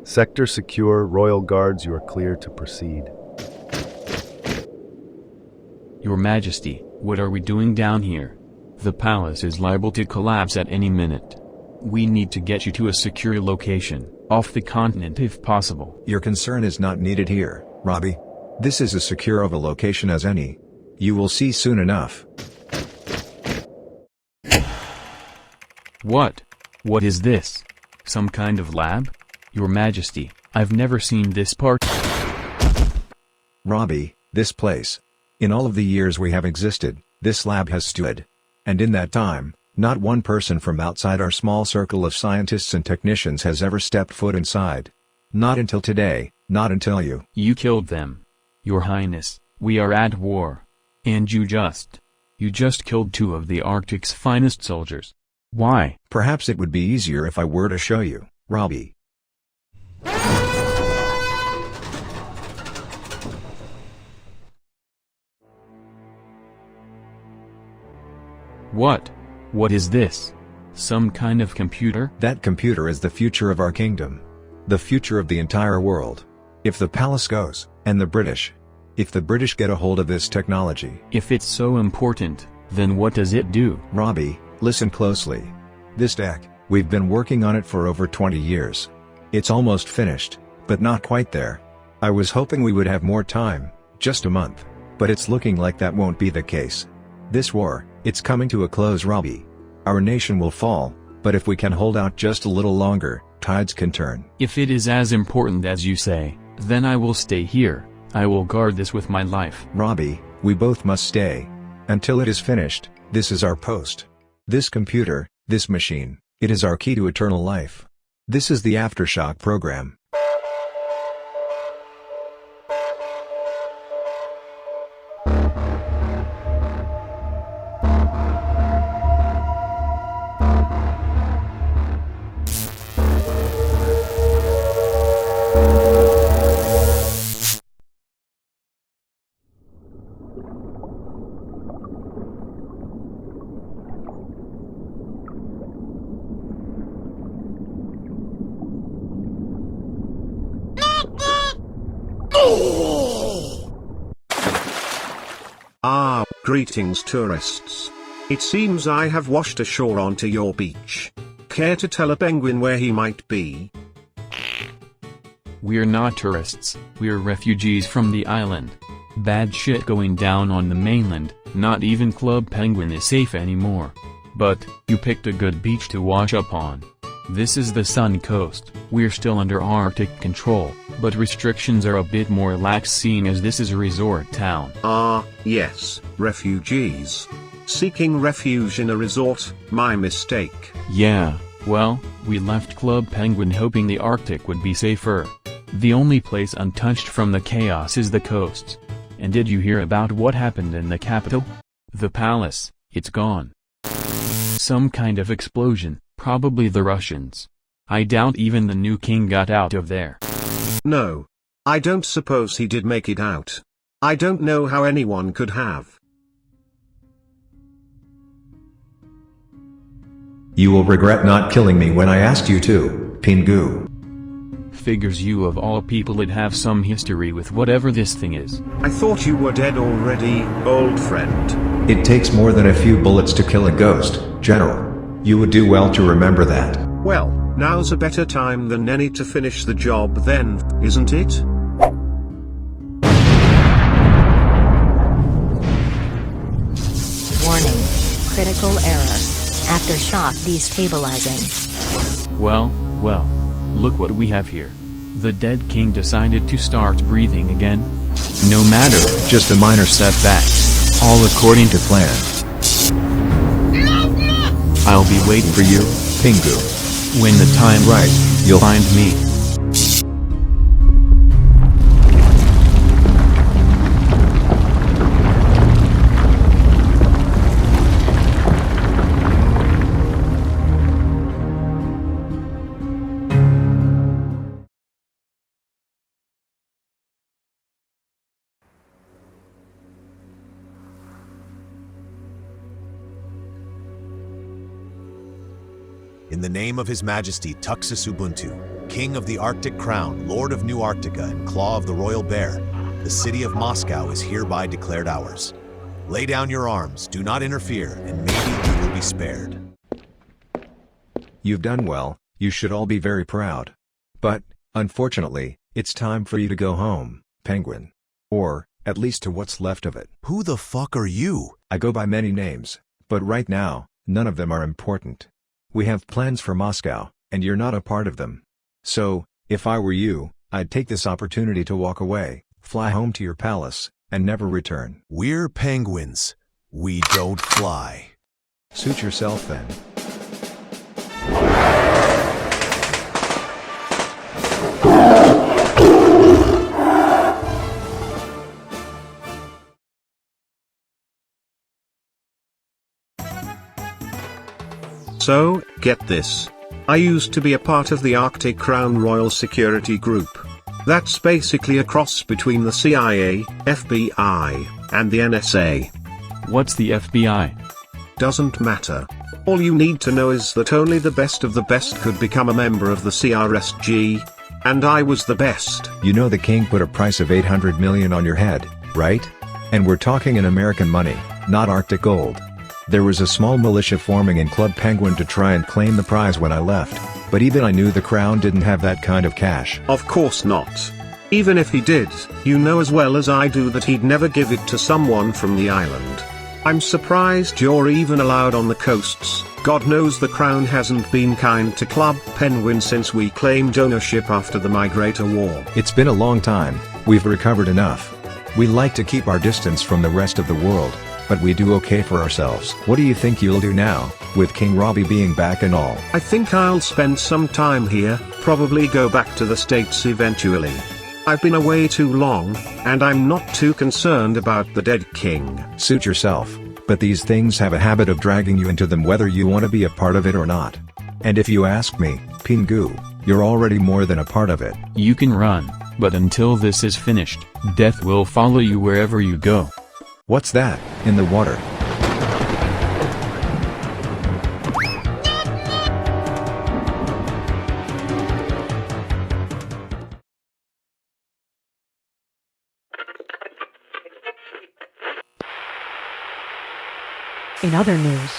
Sector secure, Royal Guards, you are clear to proceed. Your Majesty, what are we doing down here? The palace is liable to collapse at any minute. We need to get you to a secure location, off the continent if possible. Your concern is not needed here, Robbie. This is as secure of a location as any. You will see soon enough. What? What is this? Some kind of lab? Your Majesty, I've never seen this part. Robbie, this place. In all of the years we have existed, this lab has stood. And in that time, not one person from outside our small circle of scientists and technicians has ever stepped foot inside. Not until today, not until you. You killed them. Your Highness, we are at war. And you just killed two of the Arctic's finest soldiers. Why? Perhaps it would be easier if I were to show you, Robbie. What? What is this? Some kind of computer? That computer is the future of our kingdom. The future of the entire world. If the palace goes, and the British. If the British get a hold of this technology. If it's so important, then what does it do? Robbie, listen closely. This deck, we've been working on it for over 20 years. It's almost finished, but not quite there. I was hoping we would have more time, just a month. But it's looking like that won't be the case. This war, it's coming to a close, Robbie. Our nation will fall, but if we can hold out just a little longer, tides can turn. If it is as important as you say, then I will stay here. I will guard this with my life. Robbie, we both must stay. Until it is finished, this is our post. This computer, this machine, it is our key to eternal life. This is the Aftershock program. Ah, greetings tourists. It seems I have washed ashore onto your beach. Care to tell a penguin where he might be? We're not tourists, we're refugees from the island. Bad shit going down on the mainland, not even Club Penguin is safe anymore. But, you picked a good beach to wash up on. This is the Sun Coast. We're still under Arctic control, but restrictions are a bit more lax seeing as this is a resort town. Ah, yes, refugees. Seeking refuge in a resort, my mistake. Yeah, well, we left Club Penguin hoping the Arctic would be safer. The only place untouched from the chaos is the coasts. And did you hear about what happened in the capital? The palace, it's gone. Some kind of explosion, probably the Russians. I doubt even the new king got out of there. No. I don't suppose he did make it out. I don't know how anyone could have. You will regret not killing me when I asked you to, PINGU. Figures you of all people'd have some history with whatever this thing is. I thought you were dead already, old friend. It takes more than a few bullets to kill a ghost, General. You would do well to remember that. Well, now's a better time than any to finish the job then, isn't it? Warning. Critical error. Aftershock destabilizing. Well, look what we have here. The dead king decided to start breathing again. No matter, just a minor setback. All according to plan. I'll be waiting for you, PINGU. When the time right, you'll find me. In the name of His Majesty Tuxis Ubuntu, King of the Arctic Crown, Lord of New Arctica, and Claw of the Royal Bear, the city of Moscow is hereby declared ours. Lay down your arms, do not interfere, and maybe you will be spared. You've done well, you should all be very proud. But, unfortunately, it's time for you to go home, Penguin. Or, at least to what's left of it. Who the fuck are you? I go by many names, but right now, none of them are important. We have plans for Moscow, and you're not a part of them. So, if I were you, I'd take this opportunity to walk away, fly home to your palace, and never return. We're penguins. We don't fly. Suit yourself then. So, get this. I used to be a part of the Arctic Crown Royal Security Group. That's basically a cross between the CIA, FBI, and the NSA. What's the FBI? Doesn't matter. All you need to know is that only the best of the best could become a member of the CRSG, and I was the best. You know the king put a price of 800 million on your head, right? And we're talking in American money, not Arctic gold. There was a small militia forming in Club Penguin to try and claim the prize when I left, but even I knew the crown didn't have that kind of cash. Of course not. Even if he did, you know as well as I do that he'd never give it to someone from the island. I'm surprised you're even allowed on the coasts. God knows the crown hasn't been kind to Club Penguin since we claimed ownership after the Migrator War. It's been a long time, we've recovered enough. We like to keep our distance from the rest of the world, but we do okay for ourselves. What do you think you'll do now, with King Robbie being back and all? I think I'll spend some time here, probably go back to the States eventually. I've been away too long, and I'm not too concerned about the dead king. Suit yourself, but these things have a habit of dragging you into them whether you want to be a part of it or not. And if you ask me, PINGU, you're already more than a part of it. You can run, but until this is finished, death will follow you wherever you go. What's that, in the water? In other news,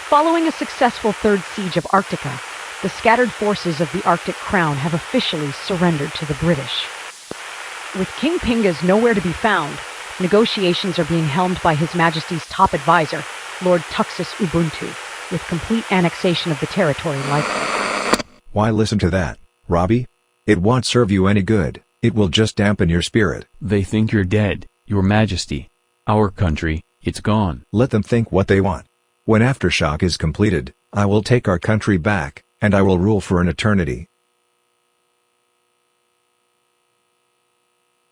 following a successful third siege of Arctica, the scattered forces of the Arctic Crown have officially surrendered to the British. With King Pingus nowhere to be found, negotiations are being helmed by His Majesty's top advisor, Lord Tuxus Ubuntu, with complete annexation of the territory likely. Why listen to that, Robbie? It won't serve you any good, it will just dampen your spirit. They think you're dead, Your Majesty. Our country, it's gone. Let them think what they want. When Aftershock is completed, I will take our country back, and I will rule for an eternity.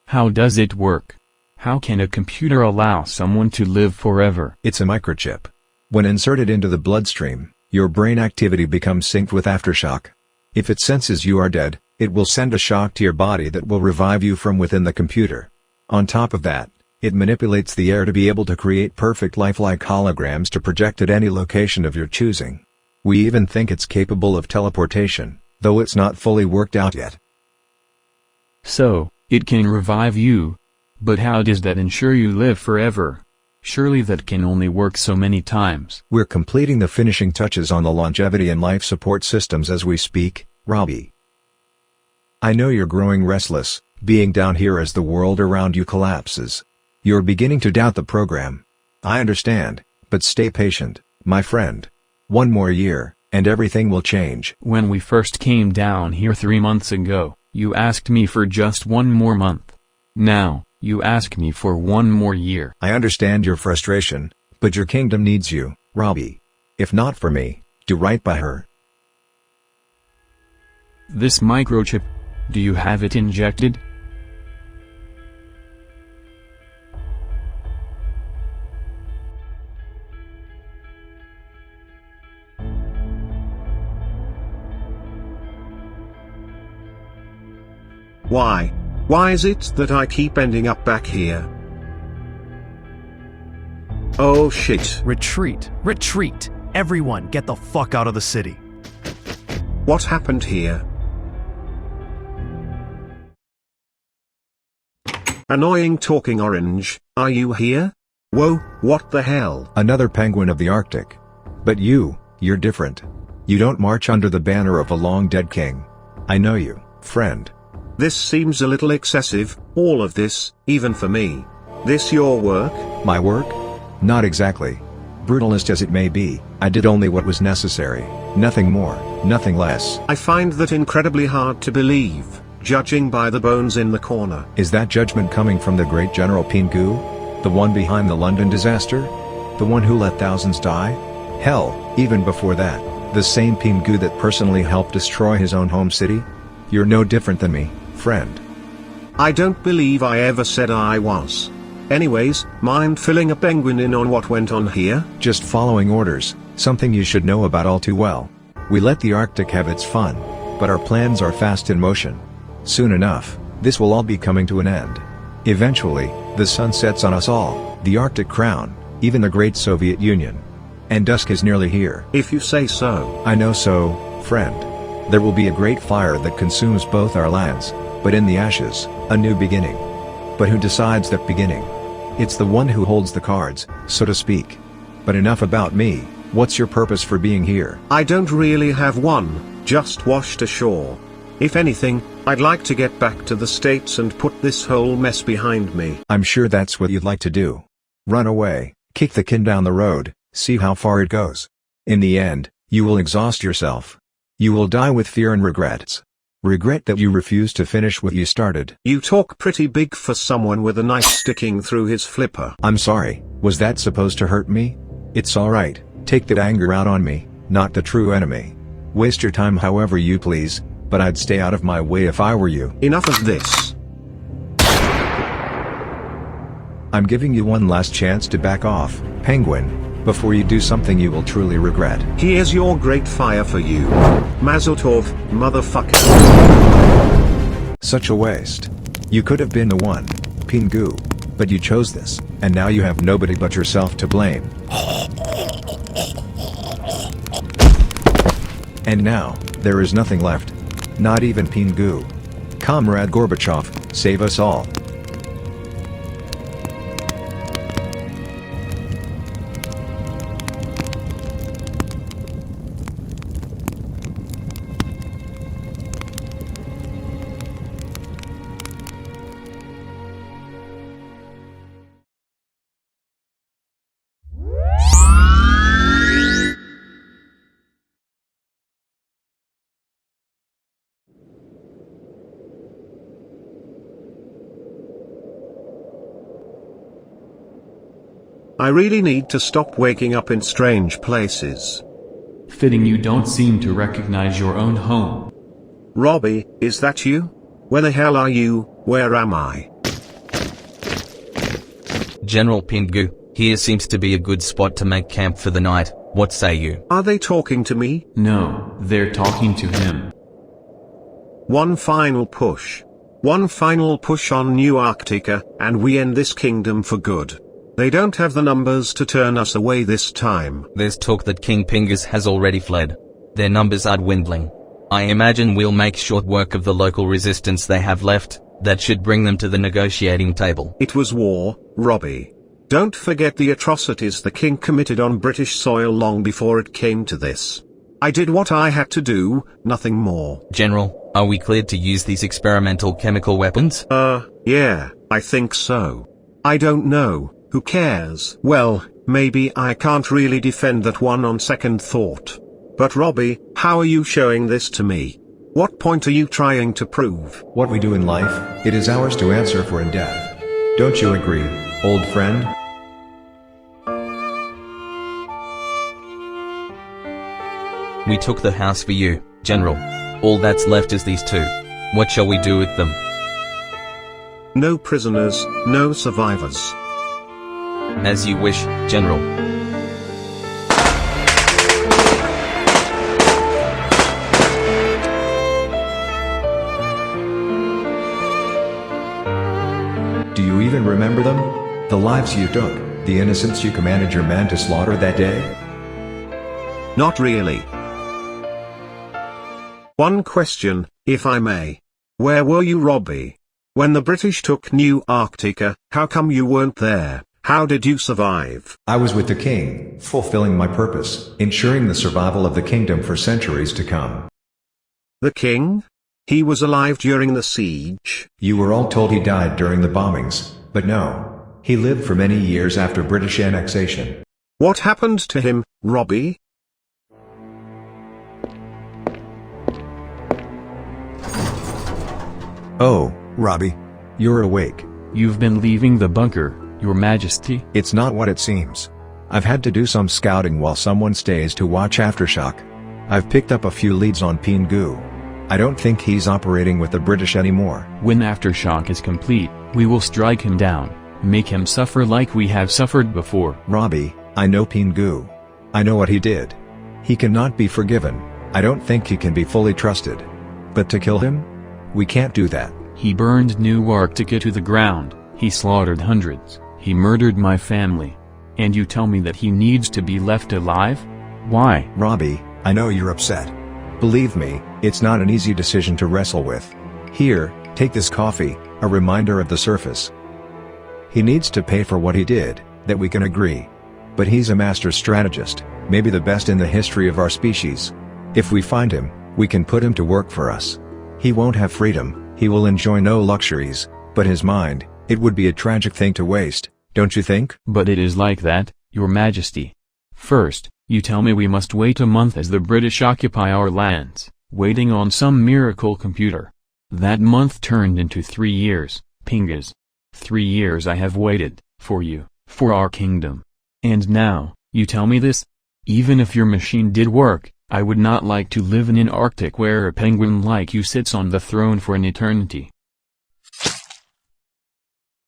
How does it work? How can a computer allow someone to live forever? It's a microchip. When inserted into the bloodstream, your brain activity becomes synced with Aftershock. If it senses you are dead, it will send a shock to your body that will revive you from within the computer. On top of that, it manipulates the air to be able to create perfect lifelike holograms to project at any location of your choosing. We even think it's capable of teleportation, though it's not fully worked out yet. So, it can revive you. But how does that ensure you live forever? Surely that can only work so many times. We're completing the finishing touches on the longevity and life support systems as we speak, Robbie. I know you're growing restless, being down here as the world around you collapses. You're beginning to doubt the program. I understand, but stay patient, my friend. One more year, and everything will change. When we first came down here 3 months ago, you asked me for just 1 more month. Now, you ask me for 1 more year. I understand your frustration, but your kingdom needs you, Robbie. If not for me, do right by her. This microchip, do you have it injected? Why? Why is it that I keep ending up back here? Oh shit. Retreat! Retreat! Everyone get the fuck out of the city. What happened here? Annoying talking orange, are you here? Whoa, what the hell? Another penguin of the Arctic. But you're different. You don't march under the banner of a long-dead king. I know you, friend. This seems a little excessive, all of this, even for me. This your work? My work? Not exactly. Brutalist as it may be, I did only what was necessary. Nothing more, nothing less. I find that incredibly hard to believe, judging by the bones in the corner. Is that judgment coming from the great General PINGU? The one behind the London disaster? The one who let thousands die? Hell, even before that, the same PINGU that personally helped destroy his own home city? You're no different than me, friend. I don't believe I ever said I was. Anyways, mind filling a penguin in on what went on here? Just following orders, something you should know about all too well. We let the Arctic have its fun, but our plans are fast in motion. Soon enough, this will all be coming to an end. Eventually, the sun sets on us all, the Arctic crown, even the great Soviet Union. And dusk is nearly here. If you say so. I know so, friend. There will be a great fire that consumes both our lands, but in the ashes, a new beginning. But who decides that beginning? It's the one who holds the cards, so to speak. But enough about me, what's your purpose for being here? I don't really have one, just washed ashore. If anything, I'd like to get back to the States and put this whole mess behind me. I'm sure that's what you'd like to do. Run away, kick the can down the road, see how far it goes. In the end, you will exhaust yourself. You will die with fear and regrets. Regret that you refused to finish what you started. You talk pretty big for someone with a knife sticking through his flipper. I'm sorry, was that supposed to hurt me? It's alright, take that anger out on me, not the true enemy. Waste your time however you please, but I'd stay out of my way if I were you. Enough of this. I'm giving you one last chance to back off, penguin, before you do something you will truly regret. Here's your great fire for you. Mazel tov, motherfucker. Such a waste. You could have been the one, PINGU, but you chose this, and now you have nobody but yourself to blame. And now, there is nothing left. Not even PINGU. Comrade Gorbachev, save us all. I really need to stop waking up in strange places. Fitting you don't seem to recognize your own home. Robbie, is that you? Where the hell are you? Where am I? General PINGU, here seems to be a good spot to make camp for the night. What say you? Are they talking to me? No, they're talking to him. One final push. One final push on New Arctica, and we end this kingdom for good. They don't have the numbers to turn us away this time. There's talk that King Pingus has already fled. Their numbers are dwindling. I imagine we'll make short work of the local resistance they have left. That should bring them to the negotiating table. It was war, Robbie. Don't forget the atrocities the king committed on British soil long before it came to this. I did what I had to do, nothing more. General, are we cleared to use these experimental chemical weapons? Yeah, I think so. I don't know. Who cares? Well, maybe I can't really defend that one on second thought. But Robbie, how are you showing this to me? What point are you trying to prove? What we do in life, it is ours to answer for in death. Don't you agree, old friend? We took the house for you, General. All that's left is these two. What shall we do with them? No prisoners, no survivors. As you wish, General. Do you even remember them? The lives you took, the innocents you commanded your men to slaughter that day? Not really. One question, if I may. Where were you, Robbie? When the British took New Arctica, how come you weren't there? How did you survive? I was with the king, fulfilling my purpose, ensuring the survival of the kingdom for centuries to come. The king? He was alive during the siege? You were all told he died during the bombings, but no. He lived for many years after British annexation. What happened to him, Robbie? Oh, Robbie. You're awake. You've been leaving the bunker, Your Majesty? It's not what it seems. I've had to do some scouting while someone stays to watch Aftershock. I've picked up a few leads on PINGU. I don't think he's operating with the British anymore. When Aftershock is complete, we will strike him down, make him suffer like we have suffered before. Robbie, I know PINGU. I know what he did. He cannot be forgiven. I don't think he can be fully trusted. But to kill him? We can't do that. He burned New Arctica to the ground, he slaughtered hundreds, he murdered my family. And you tell me that he needs to be left alive? Why? Robbie, I know you're upset. Believe me, it's not an easy decision to wrestle with. Here, take this coffee, a reminder of the surface. He needs to pay for what he did, that we can agree. But he's a master strategist, maybe the best in the history of our species. If we find him, we can put him to work for us. He won't have freedom, he will enjoy no luxuries, but his mind, it would be a tragic thing to waste, don't you think? But it is like that, Your Majesty. First, you tell me we must wait a month as the British occupy our lands, waiting on some miracle computer. That month turned into 3 years, Pingas. 3 years I have waited, for you, for our kingdom. And now, you tell me this? Even if your machine did work, I would not like to live in an Arctic where a penguin like you sits on the throne for an eternity.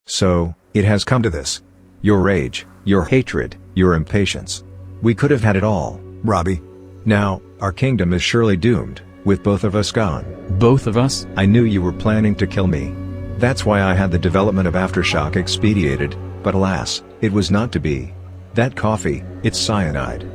So, it has come to this. Your rage, your hatred, your impatience. We could have had it all, Robbie. Now, our kingdom is surely doomed, with both of us gone. Both of us? I knew you were planning to kill me. That's why I had the development of Aftershock expedited, but alas, it was not to be. That coffee, it's cyanide.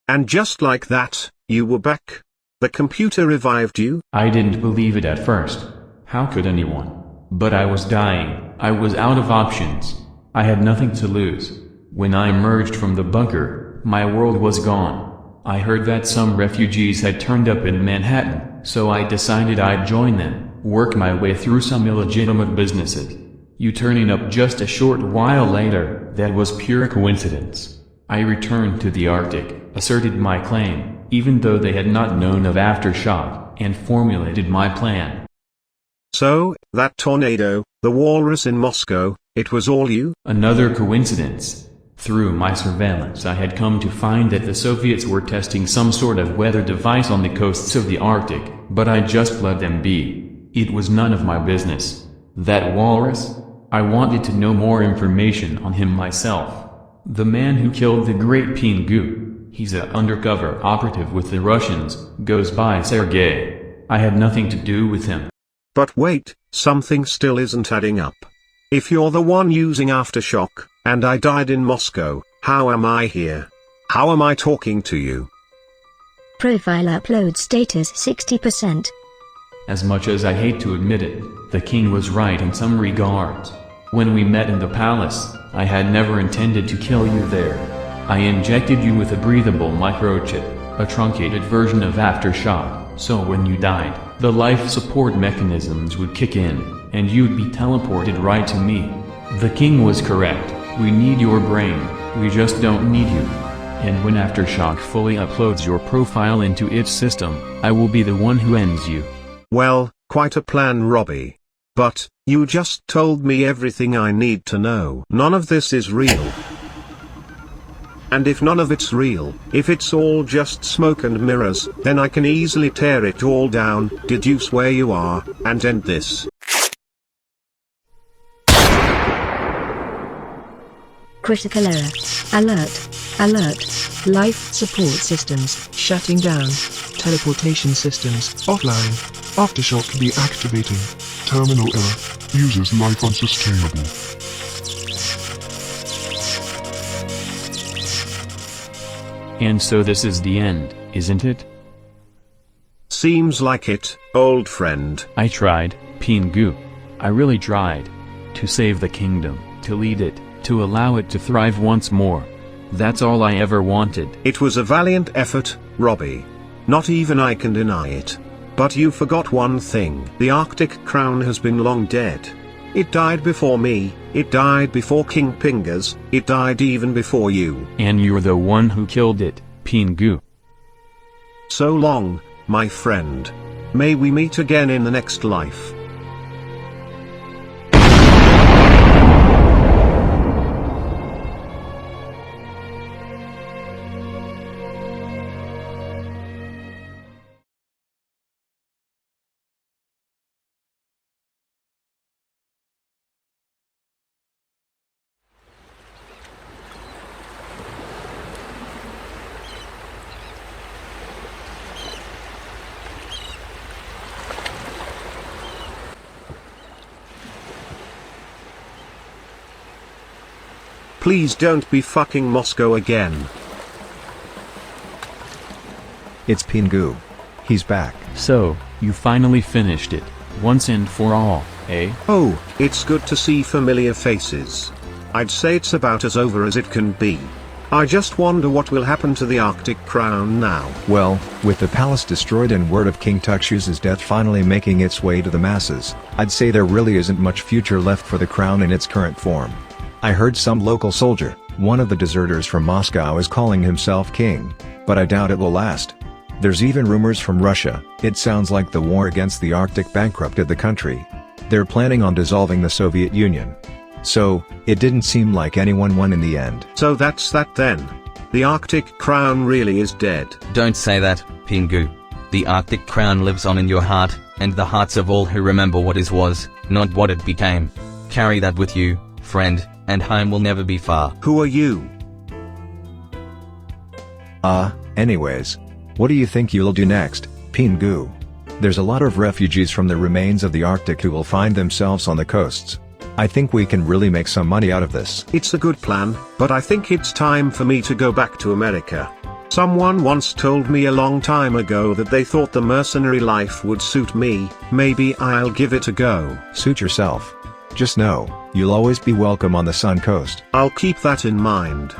And just like that, you were back? The computer revived you? I didn't believe it at first. How could anyone? But I was dying, I was out of options. I had nothing to lose. When I emerged from the bunker, my world was gone. I heard that some refugees had turned up in Manhattan, so I decided I'd join them, work my way through some illegitimate businesses. You turning up just a short while later, that was pure coincidence. I returned to the Arctic, asserted my claim, even though they had not known of Aftershock, and formulated my plan. So, that tornado, the walrus in Moscow, it was all you? Another coincidence. Through my surveillance I had come to find that the Soviets were testing some sort of weather device on the coasts of the Arctic, but I just let them be. It was none of my business. That walrus? I wanted to know more information on him myself. The man who killed the great PINGU, he's an undercover operative with the Russians, goes by Sergei. I had nothing to do with him. But wait, something still isn't adding up. If you're the one using Aftershock, and I died in Moscow, how am I here? How am I talking to you? Profile upload status 60%. As much as I hate to admit it, the king was right in some regards. When we met in the palace, I had never intended to kill you there. I injected you with a breathable microchip, a truncated version of Aftershock, so when you died, the life support mechanisms would kick in, and you'd be teleported right to me. The king was correct, we need your brain, we just don't need you. And when Aftershock fully uploads your profile into its system, I will be the one who ends you. Well, quite a plan, Robbie. But, you just told me everything I need to know. None of this is real. And if none of it's real, if it's all just smoke and mirrors, then I can easily tear it all down, deduce where you are, and end this. Critical error. Alert. Alert. Life support systems shutting down. teleportation systems offline. Aftershock deactivating. Terminal error. User's life unsustainable. And so this is the end, isn't it? Seems like it, old friend. I tried, PINGU. I really tried. To save the kingdom, to lead it, to allow it to thrive once more. That's all I ever wanted. It was a valiant effort, Robbie. Not even I can deny it. But you forgot one thing. The Arctic crown has been long dead. It died before me, it died before King Pingus, it died even before you. And you're the one who killed it, PINGU. So long, my friend. May we meet again in the next life. Please don't be fucking Moscow again. It's PINGU. He's back. So, you finally finished it, once and for all, eh? Oh, it's good to see familiar faces. I'd say it's about as over as it can be. I just wonder what will happen to the Arctic crown now. Well, with the palace destroyed and word of King Tuxus's death finally making its way to the masses, I'd say there really isn't much future left for the crown in its current form. I heard some local soldier, one of the deserters from Moscow, is calling himself king, but I doubt it will last. There's even rumors from Russia. It sounds like the war against the Arctic bankrupted the country. They're planning on dissolving the Soviet Union. So, it didn't seem like anyone won in the end. So that's that then. The Arctic crown really is dead. Don't say that, PINGU. The Arctic crown lives on in your heart, and the hearts of all who remember what is was, not what it became. Carry that with you, friend, and home will never be far. Who are you? Anyways. What do you think you'll do next, PINGU? There's a lot of refugees from the remains of the Arctic who will find themselves on the coasts. I think we can really make some money out of this. It's a good plan, but I think it's time for me to go back to America. Someone once told me a long time ago that they thought the mercenary life would suit me. Maybe I'll give it a go. Suit yourself. Just know, you'll always be welcome on the Sun Coast. I'll keep that in mind.